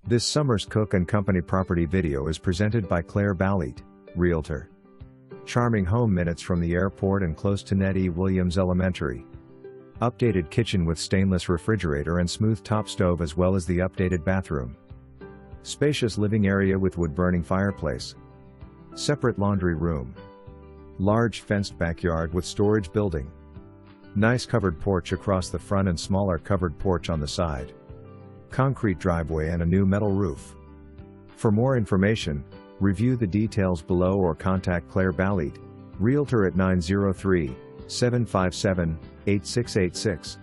This summer's Cook & Company property video is presented by Clair Balliett, Realtor. Charming home minutes from the airport and close to Ned E Williams Elementary. Updated kitchen with stainless refrigerator and smooth top stove as well as the updated bathroom. Spacious living area with wood-burning fireplace. Separate laundry room. Large fenced backyard with storage building. Nice covered porch across the front and smaller covered porch on the side. Concrete driveway and a new metal roof. For more information, review the details below or contact Clair Balliett, Realtor at 903-757-8686.